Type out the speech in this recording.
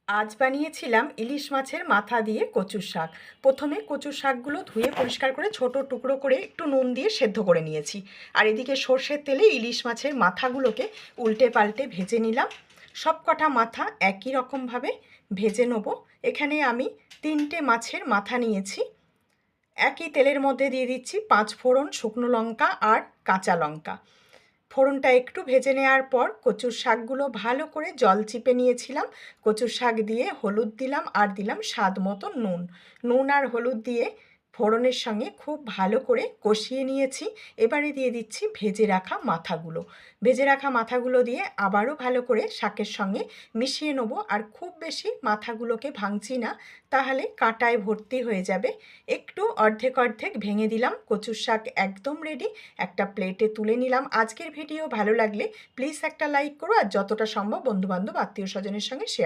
আজ বানিয়েছিলাম ইলিশ মাছের মাথা দিয়ে কচুর শাক। প্রথমে কচুর শাকগুলো ধুয়ে পরিষ্কার করে ছোট টুকরো করে একটু নুন দিয়ে সেদ্ধ করে নিয়েছি। আর এদিকে সর্ষের তেলে ইলিশ মাছের মাথাগুলোকে উল্টে পাল্টে ভেজে নিলাম। সব কটা মাথা একই রকমভাবে ভেজে নেব। এখানে আমি 3টে মাছের মাথা নিয়েছি। একই তেলের মধ্যে দিয়ে দিচ্ছি 5 ফোড়ন, শুকনো লঙ্কা আর কাঁচা লঙ্কা। ফোড়নটা একটু ভেজে নেওয়ার পর কচুর শাকগুলো ভালো করে জল চিপে নিয়েছিলাম। কচুর শাক দিয়ে হলুদ দিলাম আর দিলাম স্বাদ মতো নুন। নুন আর হলুদ দিয়ে ফোড়নের সঙ্গে খুব ভালো করে কষিয়ে নিয়েছি। এবারে দিয়ে দিচ্ছি ভেজে রাখা মাথাগুলো। ভেজে রাখা মাথাগুলো দিয়ে আবারও ভালো করে শাকের সঙ্গে মিশিয়ে নেবো। আর খুব বেশি মাথাগুলোকে ভাঙছি না, তাহলে কাঁটায় ভর্তি হয়ে যাবে। একটু অর্ধেক অর্ধেক ভেঙে দিলাম। কচুর শাক একদম রেডি। একটা প্লেটে তুলে নিলাম। আজকের ভিডিও ভালো লাগলে প্লিজ একটা লাইক করো, আর যতটা সম্ভব বন্ধুবান্ধব আত্মীয় স্বজনের সঙ্গে শেয়ার